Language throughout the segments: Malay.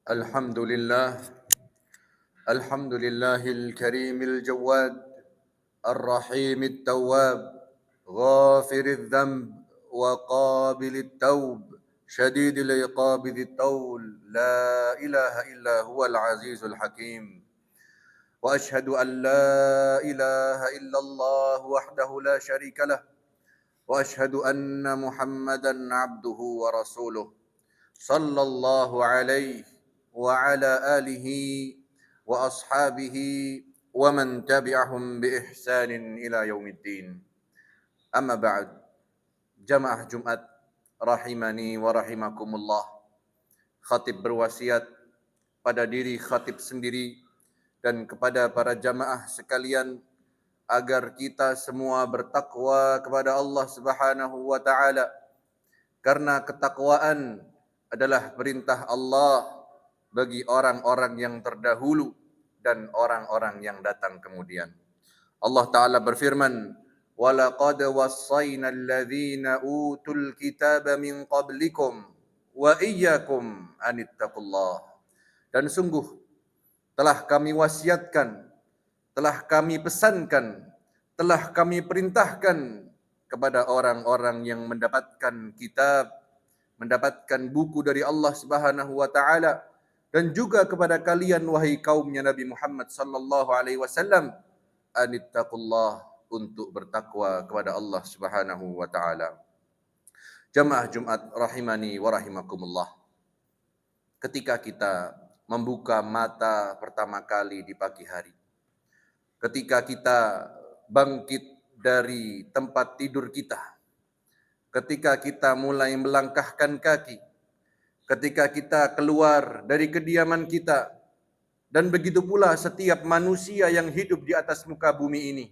الحمد لله الحمد لله الكريم الجواد الرحيم التواب غافر الذنب وقابل التوب شديد العقاب ذي الطول لا إله إلا هو العزيز الحكيم وأشهد أن لا إله إلا الله وحده لا شريك له وأشهد أن محمدا عبده ورسوله صلى الله عليه وعلى آله وأصحابه ومن تبعهم بإحسان إلى يوم الدين. أما بعد، jamaah Jumat rahimani wa rahimakumullah. Khatib berwasiat pada diri khatib sendiri dan kepada para jamaah sekalian agar kita semua bertakwa kepada Allah Subhanahu wa taala, karena ketakwaan adalah perintah Allah bagi orang-orang yang terdahulu dan orang-orang yang datang kemudian. Allah Ta'ala berfirman, وَلَقَدْ وَصَّيْنَا الَّذِينَ أُوتُوا الْكِتَابَ مِنْ قَبْلِكُمْ وَإِيَّكُمْ أَنِ اتَّقُوا اللَّهَ. Dan sungguh telah kami wasiatkan, telah kami pesankan, telah kami perintahkan kepada orang-orang yang mendapatkan kitab, mendapatkan buku dari Allah Subhanahu wa taala, dan juga kepada kalian wahai kaumnya Nabi Muhammad sallallahu alaihi wasallam, anittaqullah, untuk bertakwa kepada Allah Subhanahu wa taala. Jamaah Jumat rahimani wa rahimakumullah. Ketika kita membuka mata pertama kali di pagi hari, ketika kita bangkit dari tempat tidur kita, ketika kita mulai melangkahkan kaki, ketika kita keluar dari kediaman kita, dan begitu pula setiap manusia yang hidup di atas muka bumi ini,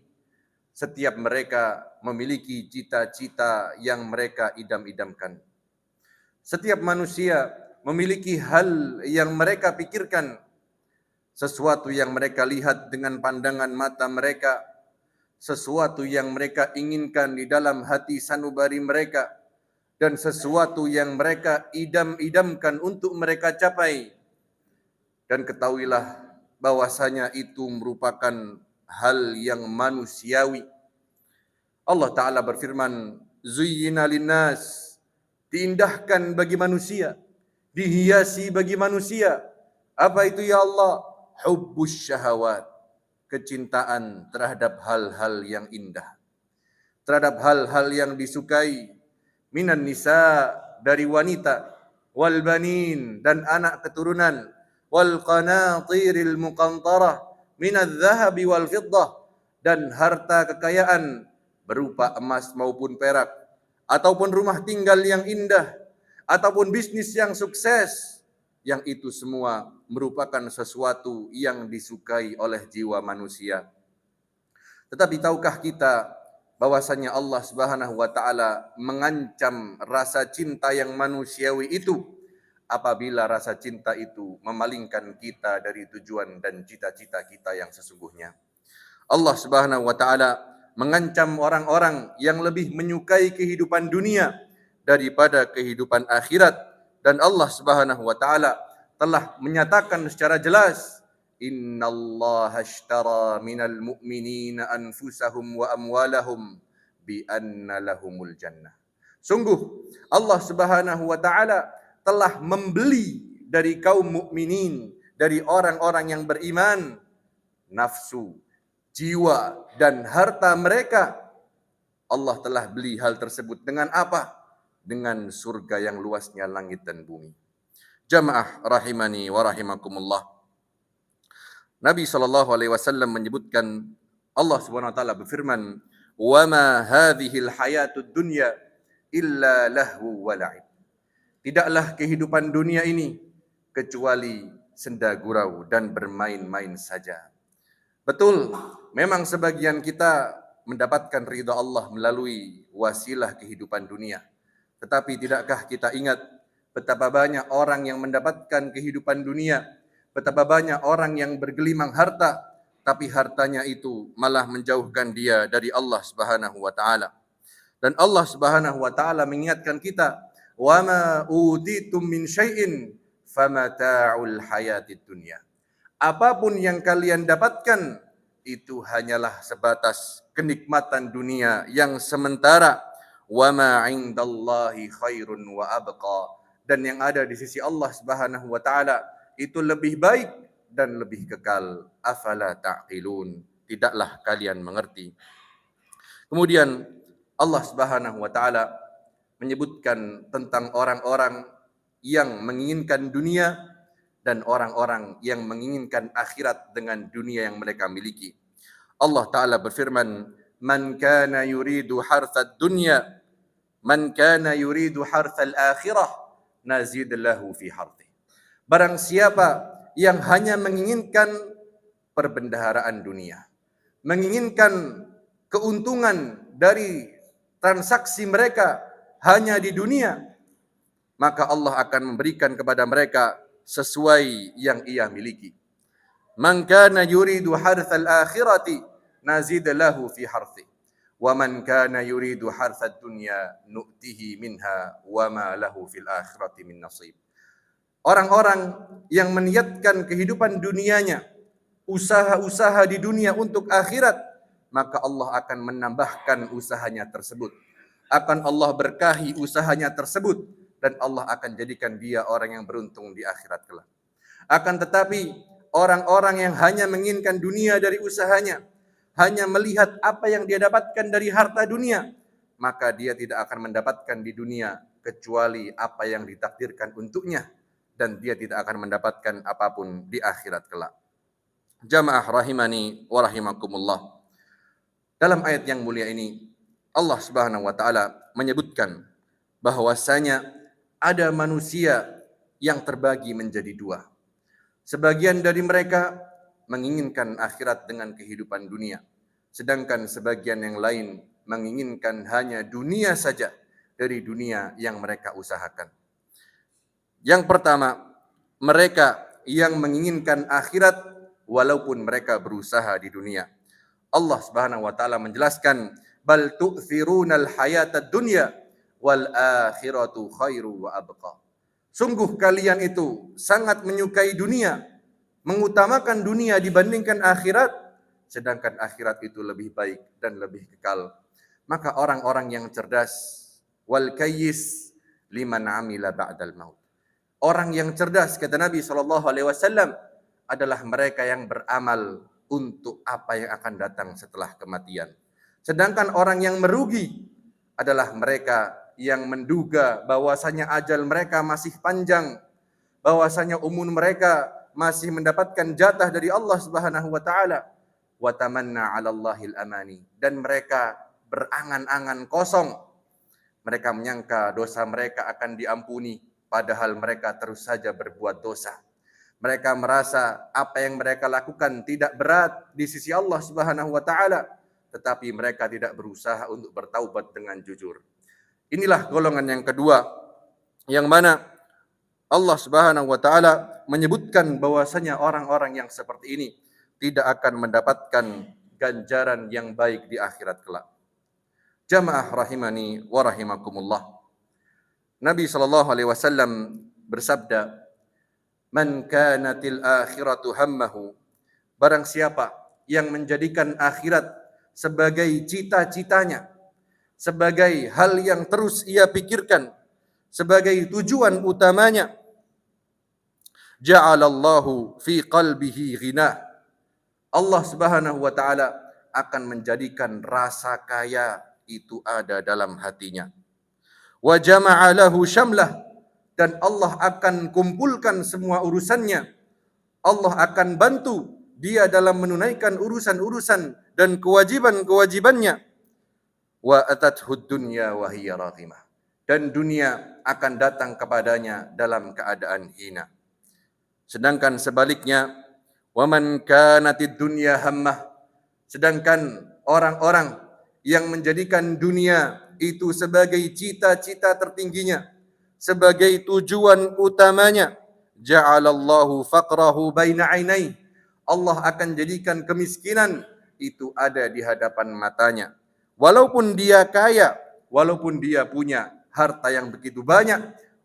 setiap mereka memiliki cita-cita yang mereka idam-idamkan. Setiap manusia memiliki hal yang mereka pikirkan, sesuatu yang mereka lihat dengan pandangan mata mereka, sesuatu yang mereka inginkan di dalam hati sanubari mereka, dan sesuatu yang mereka idam-idamkan untuk mereka capai. Dan ketahuilah bahwasanya itu merupakan hal yang manusiawi. Allah Ta'ala berfirman, Zuyyina linnas, diindahkan bagi manusia, dihiasi bagi manusia. Apa itu ya Allah? Hubbus syahawat, kecintaan terhadap hal-hal yang indah, terhadap hal-hal yang disukai, minan nisa, dari wanita, wal banin, dan anak keturunan, wal qanatiril muqantarah minadz zahabi wal fiddah, dan harta kekayaan berupa emas maupun perak, ataupun rumah tinggal yang indah, ataupun bisnis yang sukses, yang itu semua merupakan sesuatu yang disukai oleh jiwa manusia. Tetapi tahukah kita bahwasanya Allah Subhanahu wa taala mengancam rasa cinta yang manusiawi itu apabila rasa cinta itu memalingkan kita dari tujuan dan cita-cita kita yang sesungguhnya. Allah Subhanahu wa taala mengancam orang-orang yang lebih menyukai kehidupan dunia daripada kehidupan akhirat, dan Allah Subhanahu wa taala telah menyatakan secara jelas, innallaha ashtara minal mu'minina anfusahum wa amwalahum bi anna lahumul jannah. Sungguh Allah Subhanahu wa taala telah membeli dari kaum mukminin, dari orang-orang yang beriman, nafsu, jiwa, dan harta mereka. Allah telah beli hal tersebut dengan apa? Dengan surga yang luasnya langit dan bumi. Jamaah rahimani wa rahimakumullah. Nabi SAW menyebutkan, Allah Subhanahu wa taala berfirman, "Wa ma hadhil hayatud dunya illa lahu wa la'ib." Tidaklah kehidupan dunia ini kecuali senda gurau dan bermain-main saja. Betul, memang sebagian kita mendapatkan ridha Allah melalui wasilah kehidupan dunia. Tetapi tidakkah kita ingat betapa banyak orang yang mendapatkan kehidupan dunia, betapa banyak orang yang bergelimang harta, tapi hartanya itu malah menjauhkan dia dari Allah Subhanahu wa taala. Dan Allah Subhanahu wa taala mengingatkan kita, "Wa ma utitum min syai'in famata'ul hayatid dunya. Apapun yang kalian dapatkan itu hanyalah sebatas kenikmatan dunia yang sementara. Wa ma 'indallahi khairun wa abqa. Dan yang ada di sisi Allah Subhanahu wa taala itu lebih baik dan lebih kekal. Afala ta'qilun? Tidaklah kalian mengerti? Kemudian Allah Subhanahu wa taala menyebutkan tentang orang-orang yang menginginkan dunia dan orang-orang yang menginginkan akhirat dengan dunia yang mereka miliki. Allah Ta'ala berfirman, "Man kana yuridu harthad dunya, man kana yuridu harthal akhirah, nazid lahu fi harthih." Barang siapa yang hanya menginginkan perbendaharaan dunia, menginginkan keuntungan dari transaksi mereka hanya di dunia, maka Allah akan memberikan kepada mereka sesuai yang ia miliki. Man kana yuridu harthal akhirati nazid lahu fi harthi wa man kana yuridu harthad dunya nu'tihi minha wa ma lahu fil akhirati min nasib. Orang-orang yang meniatkan kehidupan dunianya, usaha-usaha di dunia untuk akhirat, maka Allah akan menambahkan usahanya tersebut. Akan Allah berkahi usahanya tersebut dan Allah akan jadikan dia orang yang beruntung di akhirat kelak. Akan tetapi orang-orang yang hanya menginginkan dunia dari usahanya, hanya melihat apa yang dia dapatkan dari harta dunia, maka dia tidak akan mendapatkan di dunia kecuali apa yang ditakdirkan untuknya, dan dia tidak akan mendapatkan apapun di akhirat kelak. Jamaah rahimani wa rahimakumullah. Dalam ayat yang mulia ini, Allah Subhanahu wa taala menyebutkan bahwasanya ada manusia yang terbagi menjadi dua. Sebagian dari mereka menginginkan akhirat dengan kehidupan dunia, sedangkan sebagian yang lain menginginkan hanya dunia saja dari dunia yang mereka usahakan. Yang pertama, mereka yang menginginkan akhirat walaupun mereka berusaha di dunia. Allah Subhanahu wa taala menjelaskan, bal tu'thirunal hayatad dunya wal akhiratu khairu wa abqa. Sungguh kalian itu sangat menyukai dunia, mengutamakan dunia dibandingkan akhirat, sedangkan akhirat itu lebih baik dan lebih kekal. Maka orang-orang yang cerdas, wal kayyis liman amila ba'dal maut. Orang yang cerdas, kata Nabi SAW, adalah mereka yang beramal untuk apa yang akan datang setelah kematian. Sedangkan orang yang merugi adalah mereka yang menduga bahwasanya ajal mereka masih panjang, bahwasanya umur mereka masih mendapatkan jatah dari Allah Subhanahu wa taala, wa tamanna 'ala Allahil amani, dan mereka berangan-angan kosong. Mereka menyangka dosa mereka akan diampuni, padahal mereka terus saja berbuat dosa. Mereka merasa apa yang mereka lakukan tidak berat di sisi Allah Subhanahu wa taala, tetapi mereka tidak berusaha untuk bertaubat dengan jujur. Inilah golongan yang kedua, yang mana Allah Subhanahu wa taala menyebutkan bahwasanya orang-orang yang seperti ini tidak akan mendapatkan ganjaran yang baik di akhirat kelak. Jamaah rahimani wa rahimakumullah. Nabi SAW bersabda, "Man kanatil akhiratu hammahu." Barang siapa yang menjadikan akhirat sebagai cita-citanya, sebagai hal yang terus ia pikirkan, sebagai tujuan utamanya, ja'alallahu fi qalbihi ghina. Allah Subhanahu wa taala akan menjadikan rasa kaya itu ada dalam hatinya. Wa jama'a lahu syamlah, dan Allah akan kumpulkan semua urusannya. Allah akan bantu dia dalam menunaikan urusan-urusan dan kewajiban-kewajibannya. Wa atathud dunya wa hiya raghimah, dan dunia akan datang kepadanya dalam keadaan hina. Sedangkan sebaliknya, wa man kanatid dunya hammah, sedangkan orang-orang yang menjadikan dunia itu sebagai cita-cita tertingginya, sebagai tujuan utamanya, ja'alallahu faqrahu baina ainai, Allah akan jadikan kemiskinan itu ada di hadapan matanya. Walaupun dia kaya, walaupun dia punya harta yang begitu banyak,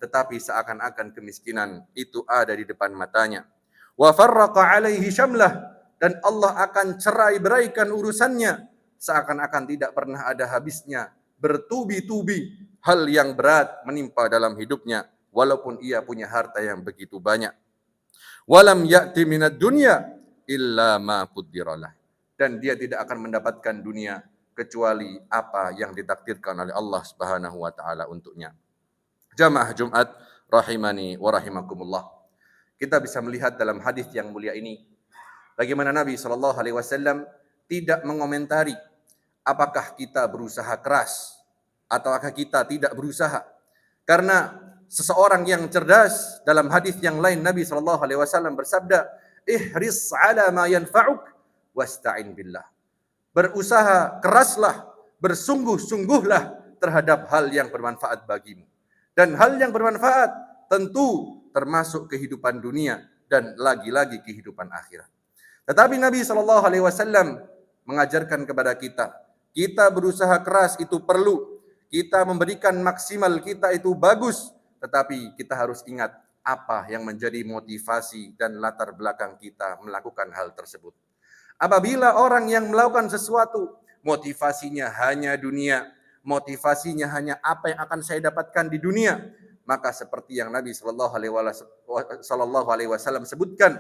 tetapi seakan-akan kemiskinan itu ada di depan matanya. Wa farraqa alaihi syamlah, dan Allah akan cerai-beraikan urusannya, seakan-akan tidak pernah ada habisnya. Bertubi-tubi hal yang berat menimpa dalam hidupnya, walaupun ia punya harta yang begitu banyak. Walam ya'ti minad dunya illa ma qaddaralah, dan dia tidak akan mendapatkan dunia kecuali apa yang ditakdirkan oleh Allah Subhanahu wa taala untuknya. Jamaah Jumat rahimani wa rahimakumullah. Kita bisa melihat dalam hadis yang mulia ini bagaimana Nabi sallallahu alaihi wasallam tidak mengomentari apakah kita berusaha keras ataukah kita tidak berusaha. Karena seseorang yang cerdas, dalam hadis yang lain Nabi sallallahu alaihi wasallam bersabda, "Ihris 'ala ma yanfa'uk wasta'in billah." Berusaha keraslah, bersungguh-sungguhlah terhadap hal yang bermanfaat bagimu. Dan hal yang bermanfaat tentu termasuk kehidupan dunia dan lagi-lagi kehidupan akhirat. Tetapi Nabi sallallahu alaihi wasallam mengajarkan kepada kita, kita berusaha keras itu perlu, kita memberikan maksimal kita itu bagus, tetapi kita harus ingat apa yang menjadi motivasi dan latar belakang kita melakukan hal tersebut. Apabila orang yang melakukan sesuatu, motivasinya hanya dunia, motivasinya hanya apa yang akan saya dapatkan di dunia, maka seperti yang Nabi sallallahu alaihi wasallam sebutkan,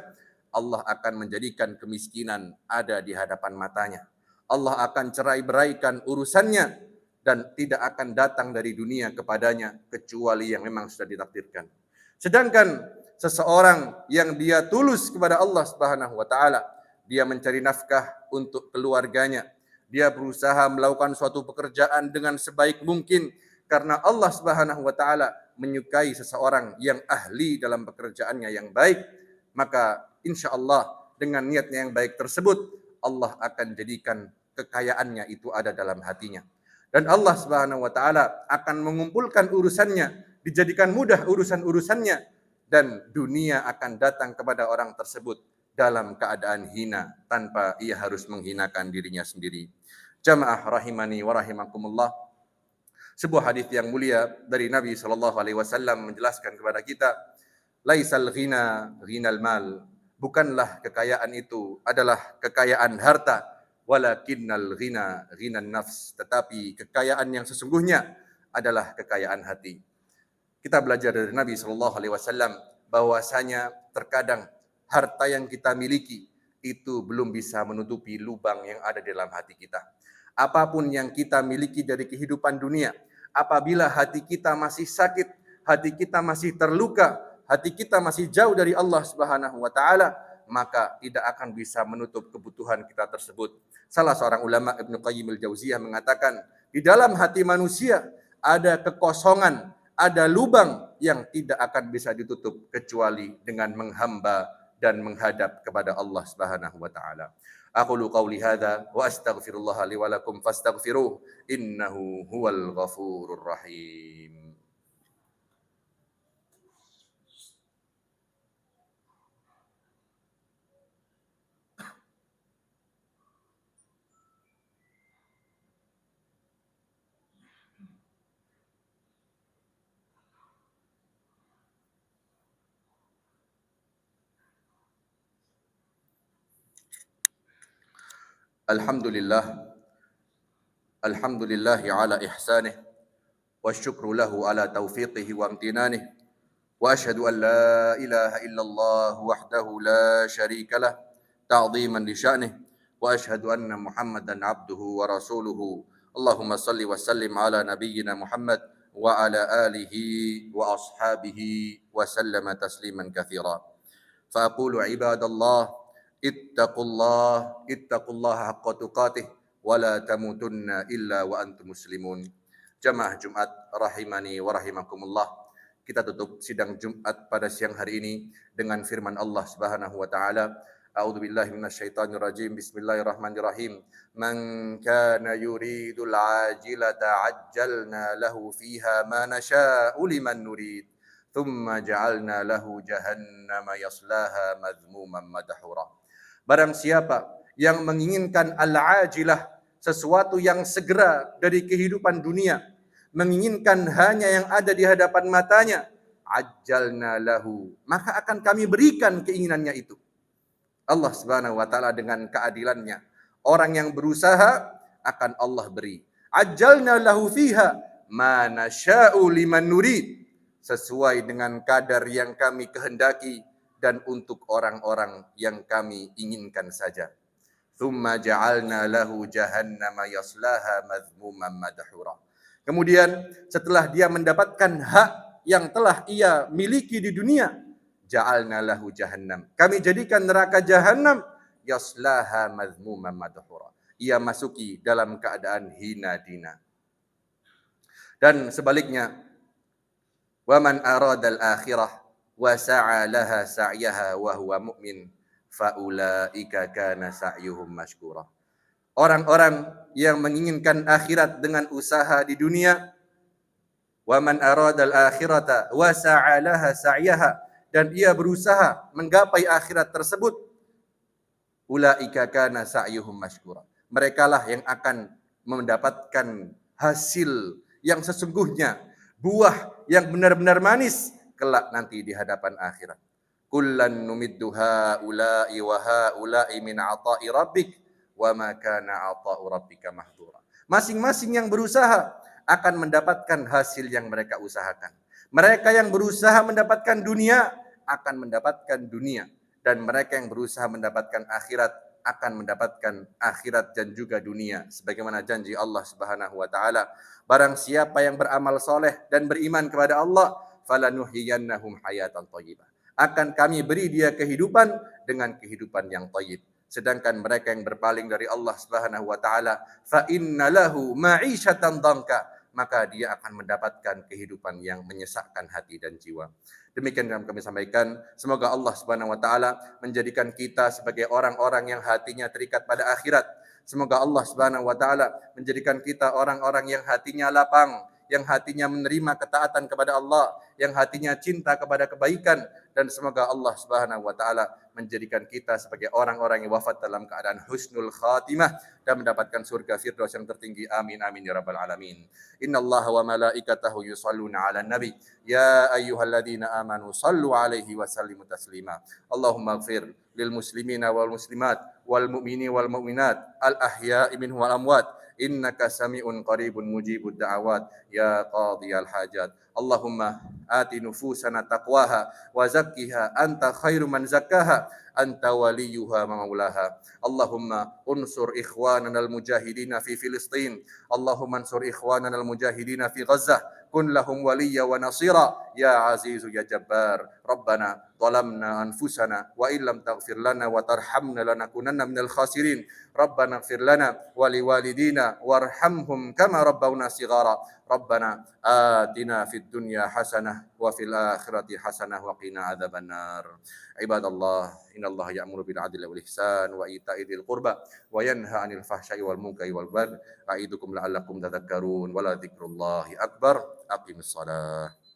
Allah akan menjadikan kemiskinan ada di hadapan matanya. Allah akan cerai-beraikan urusannya dan tidak akan datang dari dunia kepadanya kecuali yang memang sudah ditakdirkan. Sedangkan seseorang yang dia tulus kepada Allah Subhanahu wa taala, dia mencari nafkah untuk keluarganya, dia berusaha melakukan suatu pekerjaan dengan sebaik mungkin karena Allah Subhanahu wa taala menyukai seseorang yang ahli dalam pekerjaannya yang baik, maka insyaallah dengan niatnya yang baik tersebut Allah akan jadikan kekayaannya itu ada dalam hatinya. Dan Allah Subhanahu wa taala akan mengumpulkan urusannya, dijadikan mudah urusan-urusannya, dan dunia akan datang kepada orang tersebut dalam keadaan hina tanpa ia harus menghinakan dirinya sendiri. Jamaah rahimani wa rahimakumullah. Sebuah hadis yang mulia dari Nabi sallallahu alaihi wasallam menjelaskan kepada kita, laisal ghina ghinal mal. Bukanlah kekayaan itu adalah kekayaan harta, walakinnal ghina ghinan nafs, tetapi kekayaan yang sesungguhnya adalah kekayaan hati. Kita belajar dari Nabi sallallahu alaihi wasallam bahwasanya terkadang harta yang kita miliki itu belum bisa menutupi lubang yang ada di dalam hati kita. Apapun yang kita miliki dari kehidupan dunia, apabila hati kita masih sakit, hati kita masih terluka, hati kita masih jauh dari Allah Subhanahu wa taala, maka tidak akan bisa menutup kebutuhan kita tersebut. Salah seorang ulama Ibnu Qayyim al-Jauziyah mengatakan, di dalam hati manusia ada kekosongan, ada lubang yang tidak akan bisa ditutup kecuali dengan menghamba dan menghadap kepada Allah Subhanahu wa taala. Aqulu qawli hadza wa astaghfirullah li wa lakum fastaghfiruh innahu huwal ghafurur rahim. Alhamdulillah, alhamdulillahi ala ihsanih, wa syukru lahu ala taufiqihi wa amtinanih, wa ashhadu an la ilaha illallah wahdahu la syarika lah, ta'ziman li sya'nih, wa ashhadu anna Muhammadan abduhu wa rasuluhu. Allahumma salli wa sallim ala nabiyyina Muhammad wa ala alihi wa ashabihi wa sallama tasliman katsira. Fa aqulu ibadallah ittaqullaha haqqa tuqatih wa la tamutunna illa wa antum muslimun. Jamaah Jumat rahimani wa rahimakumullah. Kita tutup sidang Jumat pada siang hari ini dengan firman Allah Subhanahu wa taala, A'udzu billahi minasyaitonir rajim. Bismillahirrahmanirrahim. Man kana yuridul ajilata ajjalna lahu fiha ma nasha'u liman nurid. Thumma ja'alna lahu jahannama yaslaha madhmuman madhura. Barang siapa yang menginginkan al-ajilah, sesuatu yang segera dari kehidupan dunia, menginginkan hanya yang ada di hadapan matanya, ajjalna lahu, maka akan kami berikan keinginannya itu. Allah Subhanahu wa taala dengan keadilannya, orang yang berusaha akan Allah beri. Ajjalna lahu fiha ma nasya'u liman nurid, sesuai dengan kadar yang kami kehendaki dan untuk orang-orang yang kami inginkan saja. Tsumma ja'alna lahu jahannama yaslaha madhmuman madhura. Kemudian setelah dia mendapatkan hak yang telah ia miliki di dunia, ja'alna lahu jahannam, kami jadikan neraka jahannam, yaslaha madhmuman madhura, ia masuki dalam keadaan hina dina. Dan sebaliknya, wa man arada al-akhirah wa sa'a laha sa'yaha wa huwa mu'min fa ulaika kana sa'yuhum mashkura. Orang-orang yang menginginkan akhirat dengan usaha di dunia, wa man arada al-akhirata wa sa'a laha sa'yaha, dan ia berusaha menggapai akhirat tersebut, ulaika kana sa'yuhum mashkura, merekalah yang akan mendapatkan hasil yang sesungguhnya, buah yang benar-benar manis kelak nanti di hadapan akhirat. Kullan numiddu haula'i wa haula'i min 'ata'i rabbik wa ma kana 'ata'u rabbika mahdura. Masing-masing yang berusaha akan mendapatkan hasil yang mereka usahakan. Mereka yang berusaha mendapatkan dunia akan mendapatkan dunia, dan mereka yang berusaha mendapatkan akhirat akan mendapatkan akhirat dan juga dunia, sebagaimana janji Allah Subhanahu wa taala, barang siapa yang beramal soleh dan beriman kepada Allah, falanuhyiyannahum hayatan thayyibah, akan kami beri dia kehidupan dengan kehidupan yang thayyib. Sedangkan mereka yang berpaling dari Allah Subhanahu wa taala, fa inna lahu ma'isyatan dhanka, maka dia akan mendapatkan kehidupan yang menyesakkan hati dan jiwa. Demikian yang kami sampaikan. Semoga Allah Subhanahu wa taala menjadikan kita sebagai orang-orang yang hatinya terikat pada akhirat. Semoga Allah Subhanahu wa taala menjadikan kita orang-orang yang hatinya lapang, yang hatinya menerima ketaatan kepada Allah, yang hatinya cinta kepada kebaikan, dan semoga Allah Subhanahu wa taala menjadikan kita sebagai orang-orang yang wafat dalam keadaan husnul khatimah dan mendapatkan surga firdaus yang tertinggi. Amin amin ya rabbal alamin. Innallaha wa malaikatahu yusholluna 'alan nabi ya ayyuhalladzina amanu shallu 'alaihi wa sallimu taslima. Allahumma ighfir lil muslimina wal muslimat wal mu'mini wal mu'minat al ahya'i minhum wal amwat innaka sami'un qaribun mujibud da'awat ya qadiyal hajat. Allahumma ati nufusana taqwaha wa zakkiha anta khairu man zakkaha anta waliyuha wa maulaha. Allahumma unsur ikhwanana al-mujahidina fi Filistin. Allahumma unsur ikhwanana al-mujahidina fi Gazzah. Kun lahum waliya wa nasira ya azizu ya jabbar. Rabbana zalamna anfusana wa illam taghfir lana wa tarhamna lanakunanna minal khasirin. Rabbana ighfir lana wa liwalidina warhamhum kama rabbawna shighara. Rabbana atina fid dunya hasanah wa fil akhirati hasanah wa qina adzabannar. Ibadallah, innallaha ya'muru bil 'adli wal ihsan wa ita'i dzil qurba wa yanha 'anil fahsya'i wal munkari wal baghi. A'idukum la'allakum tadhakkarun. Wa la dzikrullahi akbar. Aqimus shalah.